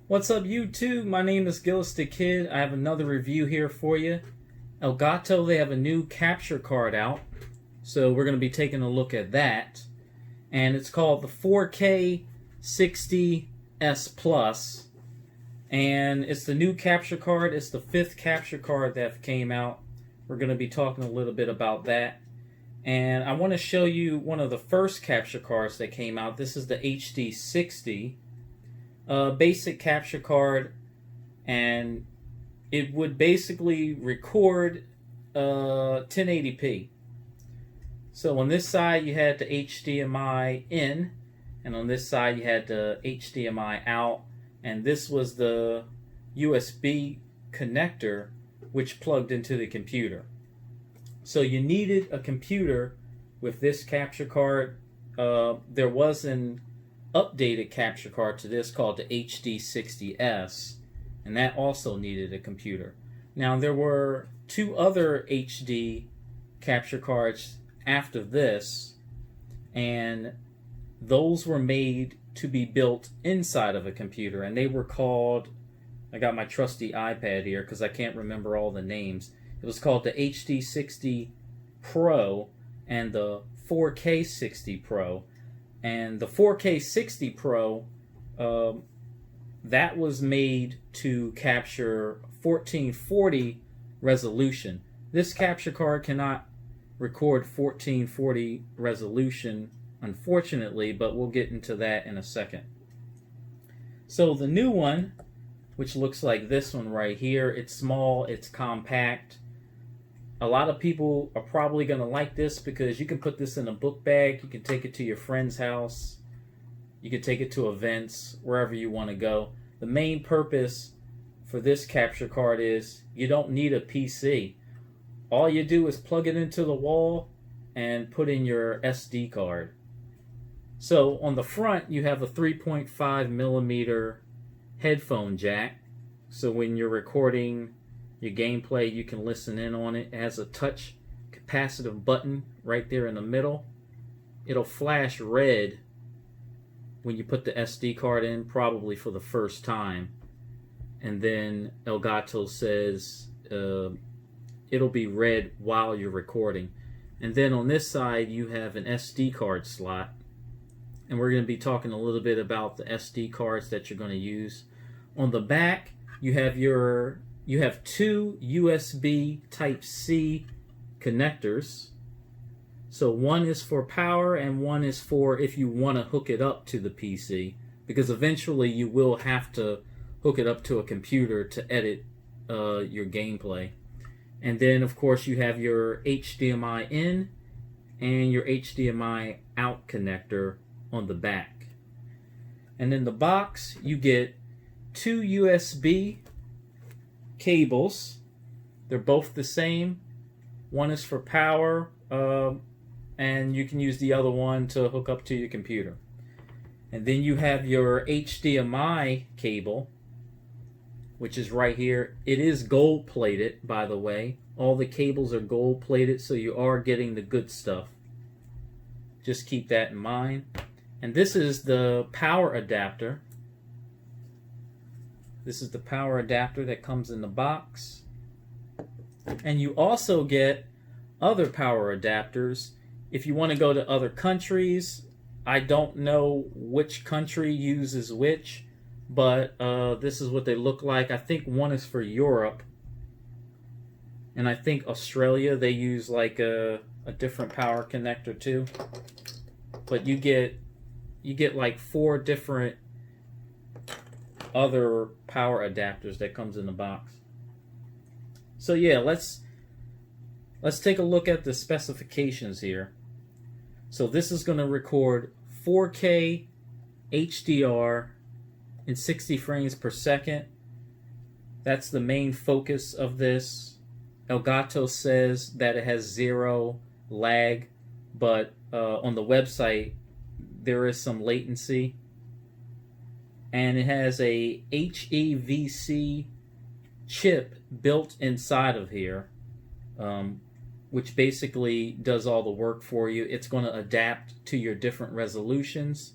What's up, YouTube? My name is Gillis the Kid. I have another review here for you. Elgato, they have a new capture card out, so we're going to be taking a look at that. And it's called the 4K 60S Plus, and it's the new capture card. It's the 5th capture card that came out. We're going to be talking a little bit about that. And I want to show you one of the first capture cards that came out. This is the HD60. Basic capture card, and it would basically record 1080p. So on this side you had the HDMI in, and on this side you had the HDMI out, and this was the USB connector which plugged into the computer. So you needed a computer with this capture card. There was an updated capture card to this called the HD60S, and that also needed a computer. Now there were 2 other HD capture cards after this, and those were made to be built inside of a computer, and they were called, I got my trusty iPad here because I can't remember all the names. It was called the HD60 Pro and the 4K 60 Pro. And the 4K 60 Pro, that was made to capture 1440 resolution. This capture card cannot record 1440 resolution, unfortunately, but we'll get into that in a second. So the new one, which looks like this one right here, it's small, it's compact. A lot of people are probably going to like this because you can put this in a book bag. You can take it to your friend's house. You can take it to events, wherever you want to go. The main purpose for this capture card is you don't need a PC. All you do is plug it into the wall and put in your SD card. So on the front, you have a 3.5 millimeter headphone jack. So when you're recording your gameplay, you can listen in on it. It has a touch capacitive button right there in the middle. It'll flash red when you put the SD card in, probably for the first time. And then Elgato says it'll be red while you're recording. And then on this side you have an SD card slot. And we're going to be talking a little bit about the SD cards that you're going to use. On the back, you have 2 USB Type-C connectors. So one is for power and one is for if you want to hook it up to the PC, because eventually you will have to hook it up to a computer to edit your gameplay. And then of course you have your HDMI in and your HDMI out connector on the back. And in the box you get 2 USB cables. They're both the same. One is for power, and you can use the other one to hook up to your computer. And then you have your HDMI cable, which is right here. It is gold plated, by the way. All the cables are gold plated, so you are getting the good stuff. Just keep that in mind. And this is the power adapter. This is the power adapter that comes in the box. And you also get other power adapters if you want to go to other countries. I don't know which country uses which, but this is what they look like. I think one is for Europe, and I think Australia, they use like a different power connector too. But you get like 4 different other power adapters that comes in the box. So yeah, let's take a look at the specifications here. So this is going to record 4K HDR in 60 frames per second. That's the main focus of this. Elgato says that it has 0 lag, but on the website there is some latency. And it has a HEVC chip built inside of here, which basically does all the work for you. It's going to adapt to your different resolutions,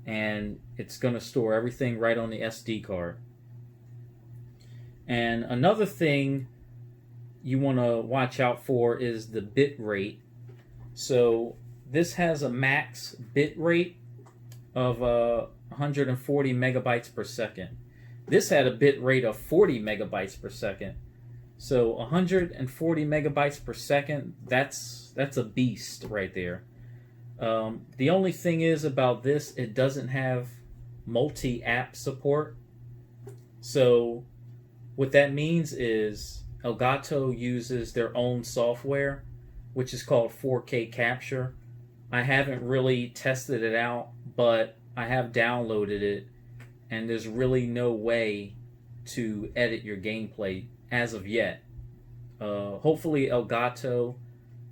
and it's going to store everything right on the SD card. And another thing you want to watch out for is the bit rate. So this has a max bit rate of 140 megabytes per second. This had a bit rate of 40 megabytes per second. So 140 megabytes per second, that's a beast right there. The only thing is about this, it doesn't have multi-app support. So what that means is Elgato uses their own software, which is called 4K Capture. I haven't really tested it out, but I have downloaded it, and there's really no way to edit your gameplay as of yet. Hopefully Elgato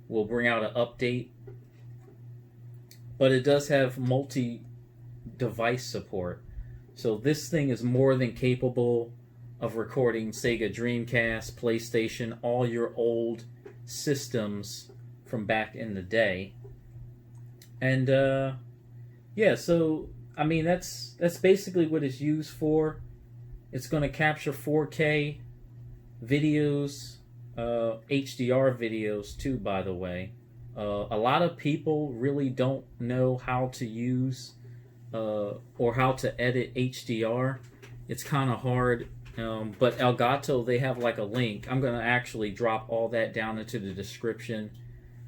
will bring out an update, but it does have multi-device support. So this thing is more than capable of recording Sega Dreamcast, PlayStation, all your old systems from back in the day. And yeah, so I mean that's basically what it's used for. It's going to capture 4K videos, HDR videos too, by the way. A lot of people really don't know how to use or how to edit HDR. It's kind of hard, but Elgato, they have like a link. I'm going to actually drop all that down into the description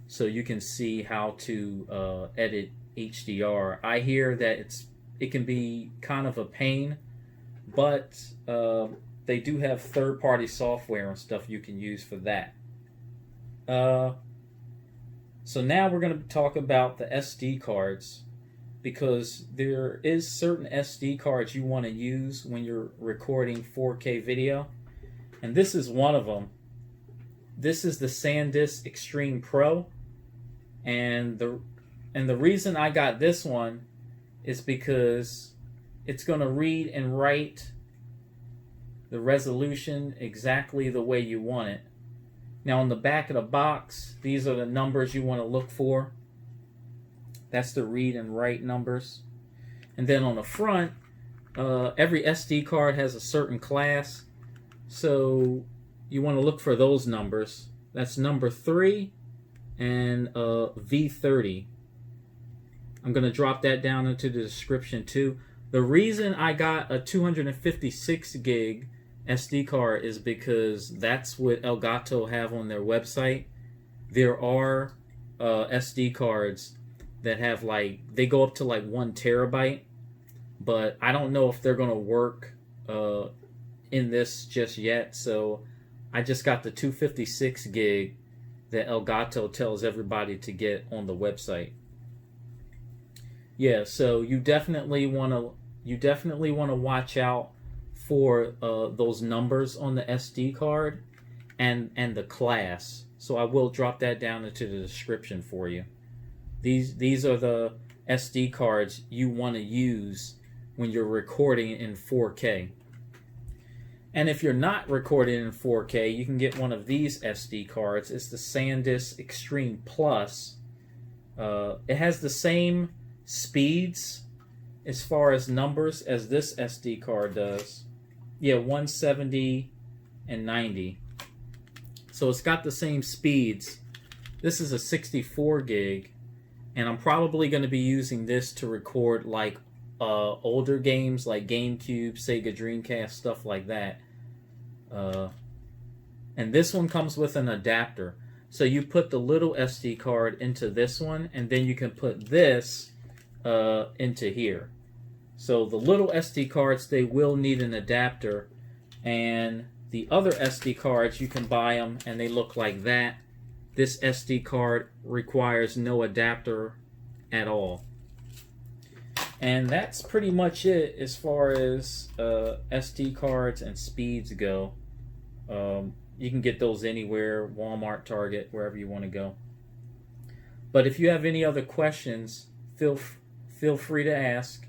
so you can see how to edit HDR. I hear that it can be kind of a pain, but they do have third-party software and stuff you can use for that. So now we're going to talk about the SD cards, because there is certain SD cards you want to use when you're recording 4K video, and this is one of them. This is the SanDisk Extreme Pro, and the reason I got this one is because it's going to read and write the resolution exactly the way you want it. Now on the back of the box, these are the numbers you want to look for. That's the read and write numbers. And then on the front, every SD card has a certain class, so you want to look for those numbers. That's number 3 and V30. I'm going to drop that down into the description too. The reason I got a 256 gig SD card is because that's what Elgato have on their website. There are SD cards that have they go up to 1 terabyte, but I don't know if they're going to work in this just yet. So I just got the 256 gig that Elgato tells everybody to get on the website. Yeah, so you definitely want to watch out for those numbers on the SD card and the class. So I will drop that down into the description for you. These are the SD cards you want to use when you're recording in 4K. And if you're not recording in 4K, you can get one of these SD cards. It's the SanDisk Extreme Plus. It has the same speeds as far as numbers as this SD card does. Yeah, 170 and 90. So it's got the same speeds. This is a 64 gig, and I'm probably going to be using this to record older games like GameCube, Sega Dreamcast, stuff like that. And this one comes with an adapter. So you put the little SD card into this one, and then you can put this into here. So the little SD cards, they will need an adapter, and the other SD cards, you can buy them and they look like that. This SD card requires no adapter at all. And that's pretty much it as far as SD cards and speeds go. You can get those anywhere, Walmart, Target, wherever you want to go. But if you have any other questions, feel free to ask.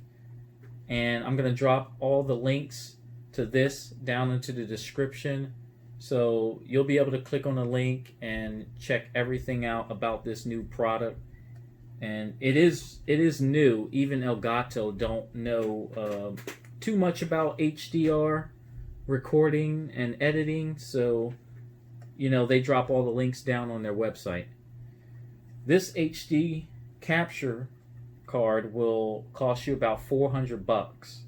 And I'm going to drop all the links to this down into the description. So you'll be able to click on the link and check everything out about this new product. and it is new. Even Elgato don't know too much about HDR recording and editing, so they drop all the links down on their website. This HD capture card will cost you about $400,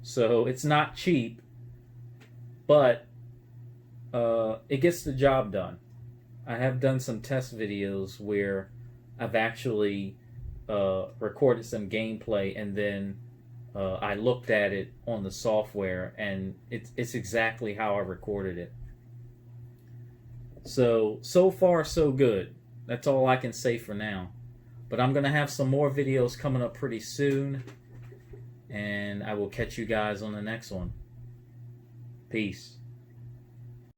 so it's not cheap, but it gets the job done. I have done some test videos where I've actually recorded some gameplay, and then I looked at it on the software, and it's exactly how I recorded it. So far so good. That's all I can say for now. But I'm going to have some more videos coming up pretty soon, and I will catch you guys on the next one. Peace.